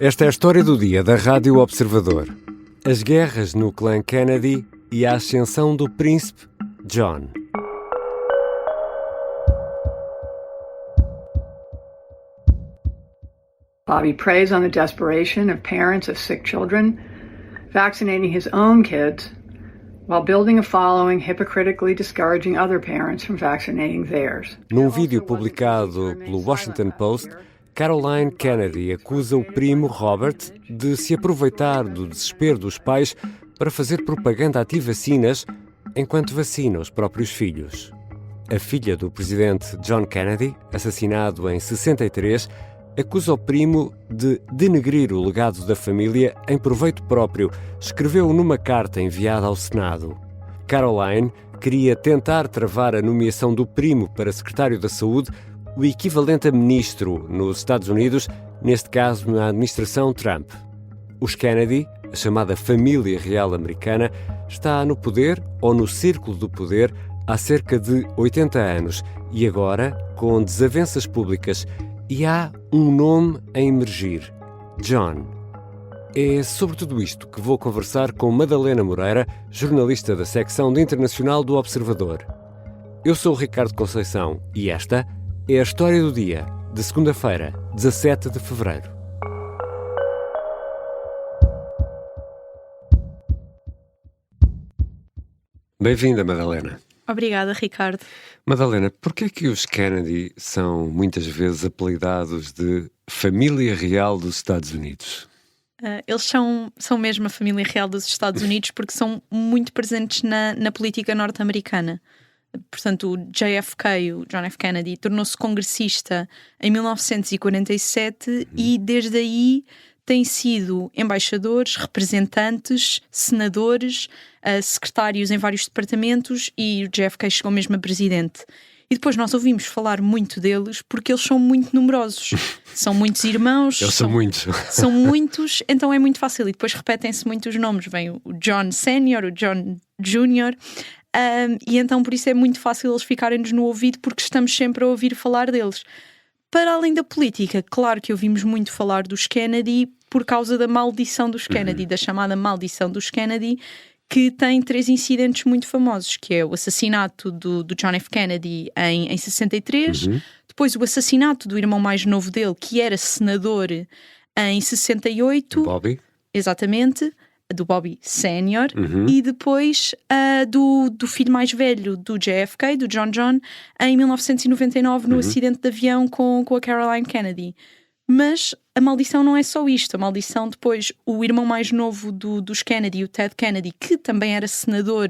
Esta é a história do dia da Rádio Observador. As guerras no clã Kennedy e a ascensão do príncipe John. Bobby preys on the desperation of parents of sick children, vaccinating his own kids, while building a following hypocritically discouraging other parents from vaccinating theirs. Num vídeo publicado pelo Washington Post, Caroline Kennedy acusa o primo Robert de se aproveitar do desespero dos pais para fazer propaganda anti-vacinas enquanto vacina os próprios filhos. A filha do presidente John Kennedy, assassinado em 63, acusa o primo de denegrir o legado da família em proveito próprio, escreveu numa carta enviada ao Senado. Caroline queria tentar travar a nomeação do primo para secretário da Saúde, o equivalente a ministro nos Estados Unidos, neste caso na administração Trump. Os Kennedy, a chamada família real americana, está no poder ou no círculo do poder há cerca de 80 anos e agora com desavenças públicas. E há um nome a emergir: John. É sobre tudo isto que vou conversar com Madalena Moreira, jornalista da secção de Internacional do Observador. Eu sou o Ricardo Conceição e esta é a história do dia, de segunda-feira, 17 de fevereiro. Bem-vinda, Madalena. Obrigada, Ricardo. Madalena, porquê é que os Kennedy são muitas vezes apelidados de família real dos Estados Unidos? Eles são mesmo a família real dos Estados Unidos porque são muito presentes na política norte-americana. Portanto, o JFK, o John F. Kennedy, tornou-se congressista em 1947 e desde aí têm sido embaixadores, representantes, senadores, secretários em vários departamentos e o JFK chegou mesmo a presidente. E depois nós ouvimos falar muito deles porque eles são muito numerosos. São muitos irmãos. Eles são muitos. São muitos, então é muito fácil. E depois repetem-se muitos nomes. Vem o John Senior, o John Junior. E então por isso é muito fácil eles ficarem-nos no ouvido porque estamos sempre a ouvir falar deles. Para além da política, claro que ouvimos muito falar dos Kennedy por causa da maldição dos Kennedy, da chamada maldição dos Kennedy, que tem 3 incidentes muito famosos, que é o assassinato do John F. Kennedy em 63, depois o assassinato do irmão mais novo dele, que era senador, em 68. Bobby. Exatamente, do Bobby Senior, e depois do filho mais velho do JFK, do John, em 1999, no acidente de avião com a Caroline Kennedy. Mas a maldição não é só isto. A maldição depois, o irmão mais novo dos Kennedy, o Ted Kennedy, que também era senador,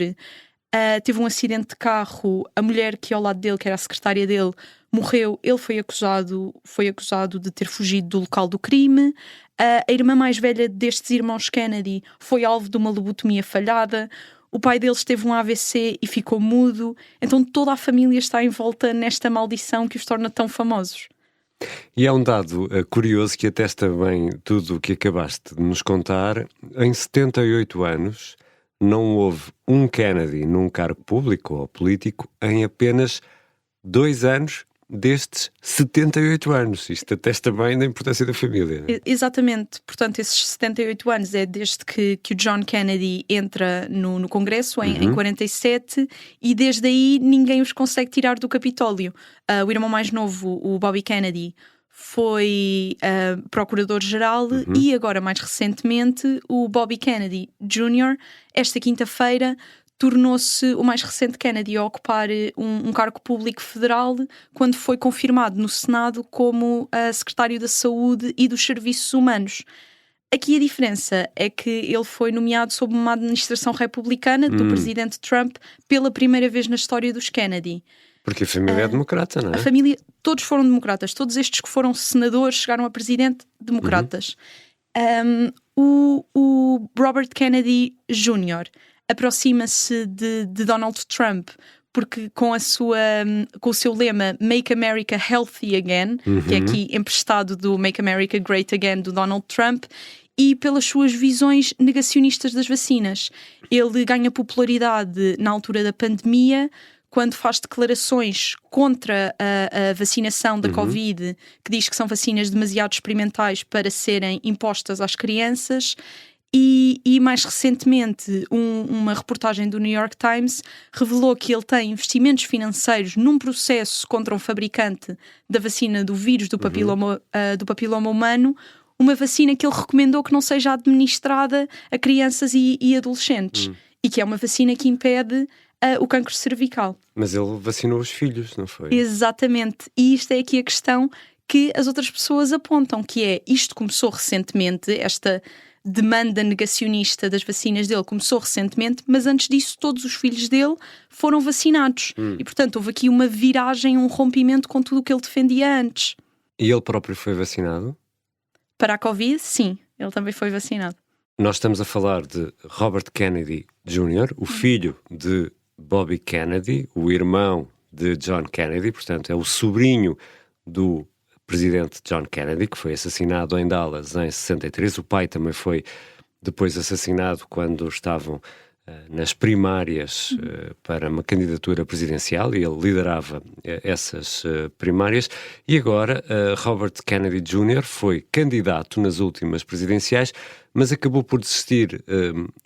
teve um acidente de carro, a mulher que ia ao lado dele, que era a secretária dele, morreu. Ele foi acusado de ter fugido do local do crime. A irmã mais velha destes irmãos Kennedy foi alvo de uma lobotomia falhada. O pai deles teve um AVC e ficou mudo. Então toda a família está envolta nesta maldição que os torna tão famosos. E há um dado curioso que atesta bem tudo o que acabaste de nos contar. Em 78 anos não houve um Kennedy num cargo público ou político em apenas 2 anos destes 78 anos. Isto atesta bem da importância da família, não é? Exatamente. Portanto, esses 78 anos é desde que o John Kennedy entra no Congresso, em 47, e desde aí ninguém os consegue tirar do Capitólio. O irmão mais novo, o Bobby Kennedy, foi procurador-geral e agora, mais recentemente, o Bobby Kennedy Jr., esta quinta-feira, tornou-se o mais recente Kennedy a ocupar um cargo público federal quando foi confirmado no Senado como secretário da Saúde e dos Serviços Humanos. Aqui a diferença é que ele foi nomeado sob uma administração republicana do presidente Trump pela primeira vez na história dos Kennedy. Porque a família é democrata, não é? A família, todos foram democratas. Todos estes que foram senadores chegaram a presidente, democratas. O Robert Kennedy Jr. aproxima-se de Donald Trump porque com o seu lema Make America Healthy Again, que é aqui emprestado do Make America Great Again do Donald Trump, e pelas suas visões negacionistas das vacinas. Ele ganha popularidade na altura da pandemia quando faz declarações contra a vacinação da Covid, que diz que são vacinas demasiado experimentais para serem impostas às crianças. E mais recentemente, uma reportagem do New York Times revelou que ele tem investimentos financeiros num processo contra um fabricante da vacina do vírus do papiloma humano, uma vacina que ele recomendou que não seja administrada a crianças e adolescentes, e que é uma vacina que impede o cancro cervical. Mas ele vacinou os filhos, não foi? Exatamente. E isto é aqui a questão que as outras pessoas apontam, que é, isto começou recentemente, esta demanda negacionista das vacinas dele começou recentemente, mas antes disso todos os filhos dele foram vacinados. E, portanto, houve aqui uma viragem, um rompimento com tudo o que ele defendia antes. E ele próprio foi vacinado? Para a Covid, sim. Ele também foi vacinado. Nós estamos a falar de Robert Kennedy Jr., o filho de Bobby Kennedy, o irmão de John Kennedy, portanto é o sobrinho do presidente John Kennedy, que foi assassinado em Dallas em 63. O pai também foi depois assassinado quando estavam nas primárias para uma candidatura presidencial, e ele liderava essas primárias. E agora Robert Kennedy Jr. foi candidato nas últimas presidenciais, mas acabou por desistir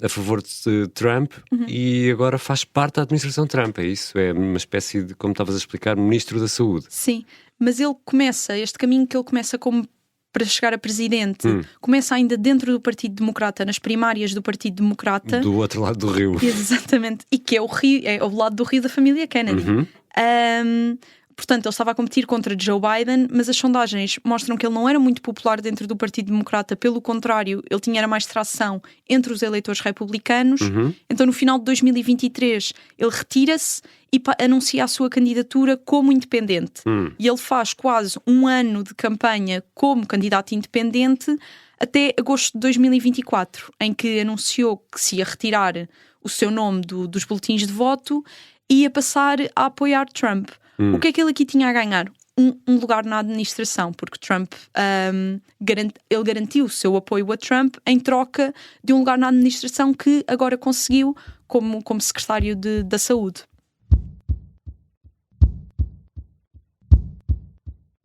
a favor de Trump e agora faz parte da administração Trump. É isso? É uma espécie de, como estavas a explicar, ministro da Saúde. Sim, mas ele começa, este caminho que ele começa como para chegar a presidente, começa ainda dentro do Partido Democrata, nas primárias do Partido Democrata. Do outro lado do rio. Exatamente, e que é o rio, é o lado do rio da família Kennedy. Portanto, ele estava a competir contra Joe Biden, mas as sondagens mostram que ele não era muito popular dentro do Partido Democrata, pelo contrário, ele tinha mais tração entre os eleitores republicanos. Então, no final de 2023, ele retira-se e anuncia a sua candidatura como independente. E ele faz quase um ano de campanha como candidato independente até agosto de 2024, em que anunciou que se ia retirar o seu nome dos boletins de voto e ia passar a apoiar Trump. O que é que ele aqui tinha a ganhar? Um lugar na administração, porque Trump ele garantiu o seu apoio a Trump em troca de um lugar na administração que agora conseguiu como secretário da Saúde.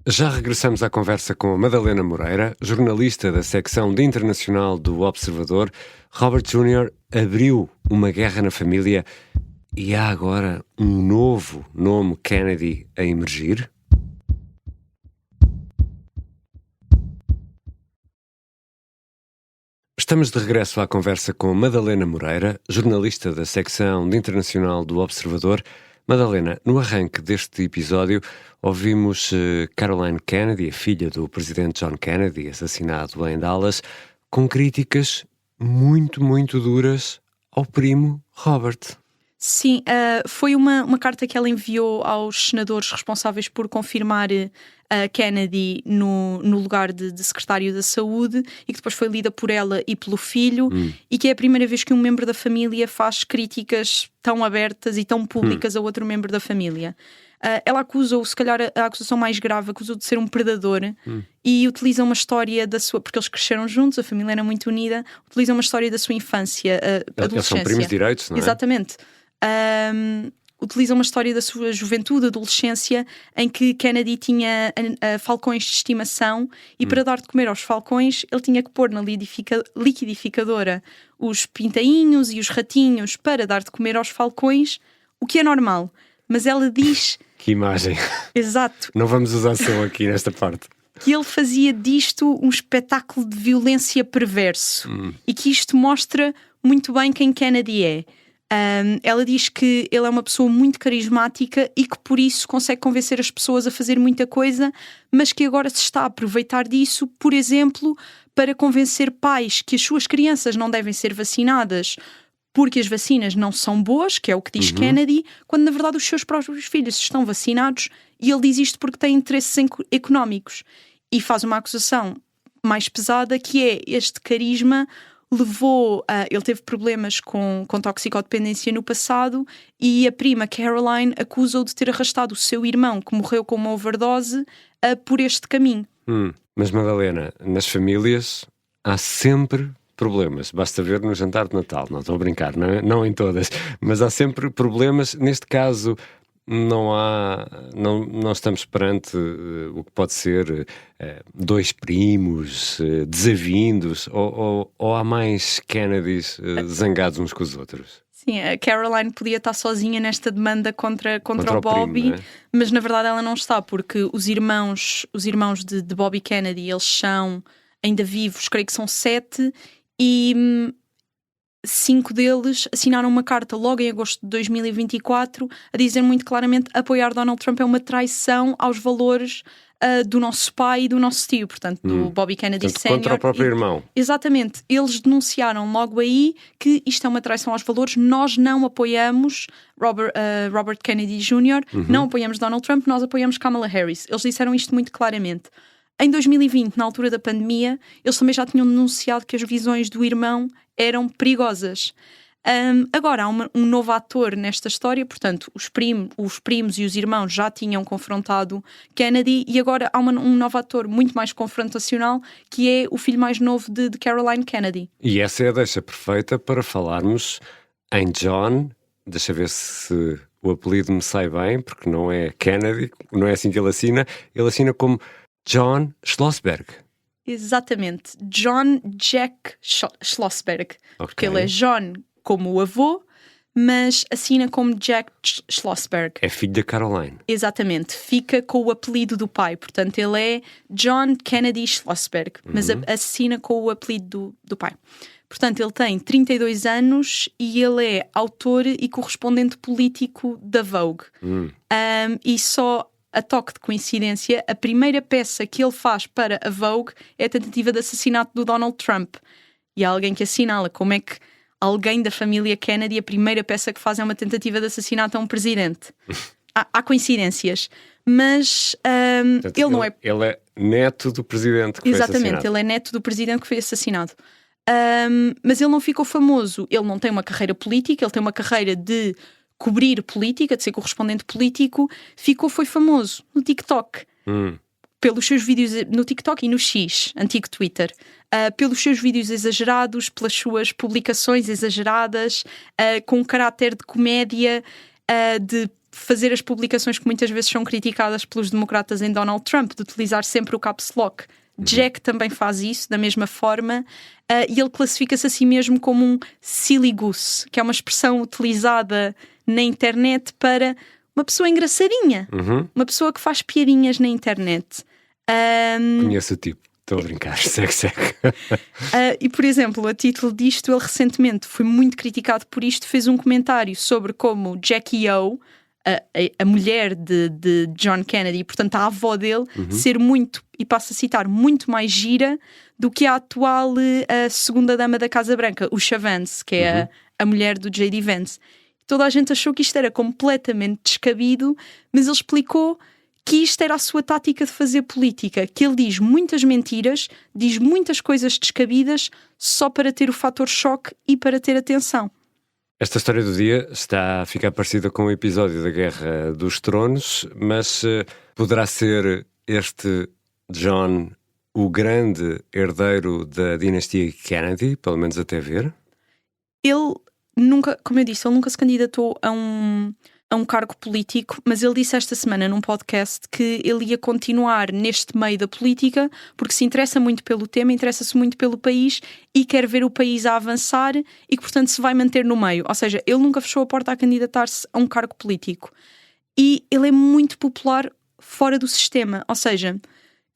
Já regressamos à conversa com a Madalena Moreira, jornalista da secção de internacional do Observador. Robert Jr. abriu uma guerra na família e há agora um novo nome Kennedy a emergir? Estamos de regresso à conversa com Madalena Moreira, jornalista da secção de internacional do Observador. Madalena, no arranque deste episódio ouvimos Caroline Kennedy, a filha do presidente John Kennedy, assassinado em Dallas, com críticas muito, muito duras ao primo Robert. Sim, foi uma carta que ela enviou aos senadores responsáveis por confirmar Kennedy no lugar de secretário da Saúde, e que depois foi lida por ela e pelo filho, e que é a primeira vez que um membro da família faz críticas tão abertas e tão públicas a outro membro da família. Ela acusa-o, se calhar a acusação mais grave, acusou de ser um predador, e utiliza uma história da sua, porque eles cresceram juntos, a família era muito unida, utiliza uma história da sua infância, adolescência. Eles são primos direitos, não é? Exatamente. Utiliza uma história da sua juventude, adolescência, em que Kennedy tinha falcões de estimação e para dar de comer aos falcões ele tinha que pôr na liquidificadora os pintainhos e os ratinhos para dar de comer aos falcões, o que é normal. Mas ela diz... Que imagem! Exato. Não vamos usar som aqui nesta parte. Que ele fazia disto um espetáculo de violência perverso e que isto mostra muito bem quem Kennedy é. Ela diz que ele é uma pessoa muito carismática e que por isso consegue convencer as pessoas a fazer muita coisa, mas que agora se está a aproveitar disso, por exemplo, para convencer pais que as suas crianças não devem ser vacinadas porque as vacinas não são boas, que é o que diz Kennedy, quando na verdade os seus próprios filhos estão vacinados, e ele diz isto porque tem interesses económicos. E faz uma acusação mais pesada, que é este carisma levou ele teve problemas com toxicodependência no passado, e a prima Caroline acusa-o de ter arrastado o seu irmão, que morreu com uma overdose, por este caminho. Mas Madalena, nas famílias há sempre problemas. Basta ver no jantar de Natal. Não estou a brincar, não em todas, mas há sempre problemas. Neste caso, não estamos perante o que pode ser dois primos desavindos, ou há mais Kennedys zangados uns com os outros? Sim, a Caroline podia estar sozinha nesta demanda contra o Bobby, primo, mas na verdade ela não está, porque os irmãos de Bobby Kennedy, eles são ainda vivos, creio que são 7, e 5 deles assinaram uma carta logo em agosto de 2024 a dizer muito claramente: apoiar Donald Trump é uma traição aos valores do nosso pai e do nosso tio, portanto, do Bobby Kennedy Sr. Contra o próprio irmão. Exatamente. Eles denunciaram logo aí que isto é uma traição aos valores, nós não apoiamos Robert Kennedy Jr., não apoiamos Donald Trump, nós apoiamos Kamala Harris. Eles disseram isto muito claramente. Em 2020, na altura da pandemia, eles também já tinham denunciado que as visões do irmão eram perigosas. Agora há um novo ator nesta história, portanto, os primos e os irmãos já tinham confrontado Kennedy, e agora há um novo ator muito mais confrontacional, que é o filho mais novo de Caroline Kennedy. E essa é a deixa perfeita para falarmos em John. Deixa ver se o apelido me sai bem, porque não é Kennedy, não é assim que ele assina como John Schlossberg. Exatamente, John Jack Schlossberg, porque ele é John como o avô, mas assina como Jack Schlossberg. É filho da Caroline. Exatamente, fica com o apelido do pai, portanto ele é John Kennedy Schlossberg, mas assina com o apelido do pai. Portanto, ele tem 32 anos e ele é autor e correspondente político da Vogue. E só a toque de coincidência, a primeira peça que ele faz para a Vogue é a tentativa de assassinato do Donald Trump. E há alguém que assinala como é que alguém da família Kennedy, a primeira peça que faz é uma tentativa de assassinato a um presidente. Há coincidências. Mas portanto, ele não é... Ele é neto do presidente que foi assassinado. Exatamente, ele é neto do presidente que foi assassinado. Mas ele não ficou famoso. Ele não tem uma carreira política, ele tem uma carreira de cobrir política, de ser correspondente político. Foi famoso no TikTok. Pelos seus vídeos no TikTok e no X, antigo Twitter. Pelos seus vídeos exagerados, pelas suas publicações exageradas, com um caráter de comédia, de fazer as publicações que muitas vezes são criticadas pelos democratas em Donald Trump, de utilizar sempre o caps lock. Jack também faz isso da mesma forma, e ele classifica-se a si mesmo como um silly goose, que é uma expressão utilizada na internet para uma pessoa engraçadinha, uma pessoa que faz piadinhas na internet. Conheço o tipo, estou a brincar, segue. E, por exemplo, a título disto, ele recentemente foi muito criticado por isto, fez um comentário sobre como Jackie O, a mulher de John Kennedy, portanto a avó dele, ser muito, e passo a citar, muito mais gira do que a atual segunda dama da Casa Branca, Usha Vance, que é a mulher do J.D. Vance. Toda a gente achou que isto era completamente descabido, mas ele explicou que isto era a sua tática de fazer política, que ele diz muitas mentiras, diz muitas coisas descabidas só para ter o fator choque e para ter atenção. Esta história do dia está a ficar parecida com o episódio da Guerra dos Tronos, mas poderá ser este John o grande herdeiro da dinastia Kennedy, pelo menos até ver? Ele nunca, como eu disse, ele nunca se candidatou a um cargo político, mas ele disse esta semana num podcast que ele ia continuar neste meio da política porque se interessa muito pelo tema, interessa-se muito pelo país e quer ver o país a avançar e que, portanto, se vai manter no meio. Ou seja, ele nunca fechou a porta a candidatar-se a um cargo político. E ele é muito popular fora do sistema, ou seja,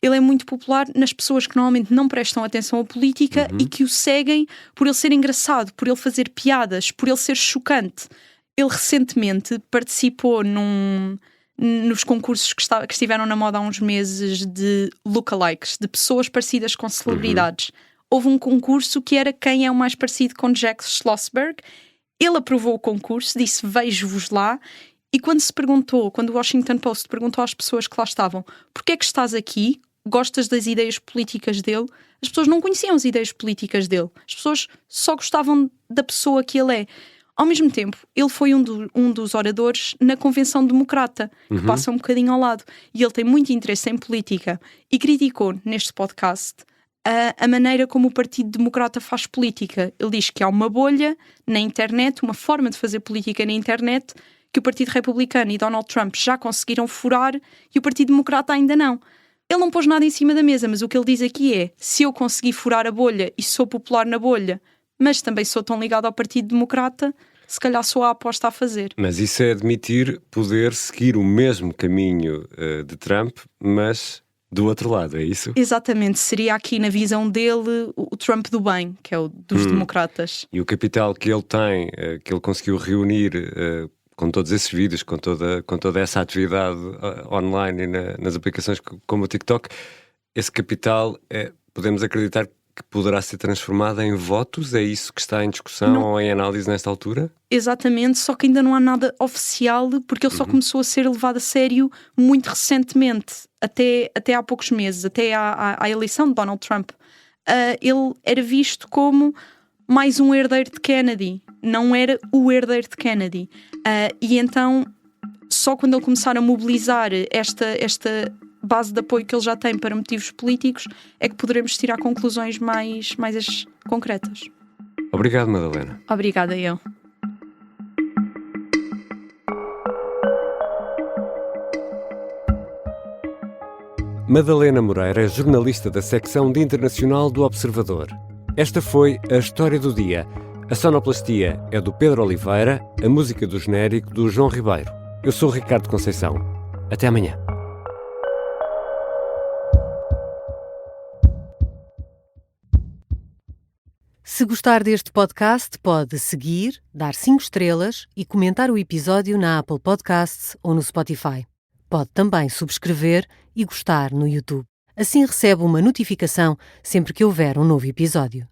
ele é muito popular nas pessoas que normalmente não prestam atenção à política e que o seguem por ele ser engraçado, por ele fazer piadas, por ele ser chocante. Ele recentemente participou nos concursos que estiveram na moda há uns meses de lookalikes, de pessoas parecidas com celebridades. Houve um concurso que era quem é o mais parecido com Jack Schlossberg. Ele aprovou o concurso, disse vejo-vos lá. E quando o Washington Post perguntou às pessoas que lá estavam porquê é que estás aqui, gostas das ideias políticas dele, as pessoas não conheciam as ideias políticas dele. As pessoas só gostavam da pessoa que ele é. Ao mesmo tempo, ele foi um dos oradores na Convenção Democrata, que passa um bocadinho ao lado. E ele tem muito interesse em política. E criticou neste podcast a maneira como o Partido Democrata faz política. Ele diz que há uma bolha na internet, uma forma de fazer política na internet, que o Partido Republicano e Donald Trump já conseguiram furar e o Partido Democrata ainda não. Ele não pôs nada em cima da mesa, mas o que ele diz aqui é: se eu conseguir furar a bolha e sou popular na bolha, mas também sou tão ligado ao Partido Democrata, se calhar sou a aposta a fazer. Mas isso é admitir poder seguir o mesmo caminho de Trump, mas do outro lado, é isso? Exatamente, seria aqui na visão dele o Trump do bem, que é o dos democratas. E o capital que ele tem, que ele conseguiu reunir com todos esses vídeos, com toda essa atividade online e nas aplicações como o TikTok, esse capital, podemos acreditar que poderá ser transformado em votos? É isso que está em discussão ou em análise nesta altura? Exatamente, só que ainda não há nada oficial, porque ele só começou a ser levado a sério muito recentemente, até há poucos meses, até à eleição de Donald Trump. Ele era visto como mais um herdeiro de Kennedy, não era o herdeiro de Kennedy. E então, só quando ele começar a mobilizar esta base de apoio que ele já tem para motivos políticos, é que poderemos tirar conclusões mais concretas. Obrigado, Madalena. Obrigada, eu. Madalena Moreira é jornalista da secção de Internacional do Observador. Esta foi a História do Dia. A sonoplastia é do Pedro Oliveira, a música do genérico do João Ribeiro. Eu sou o Ricardo Conceição. Até amanhã. Se gostar deste podcast, pode seguir, dar 5 estrelas e comentar o episódio na Apple Podcasts ou no Spotify. Pode também subscrever e gostar no YouTube. Assim recebe uma notificação sempre que houver um novo episódio.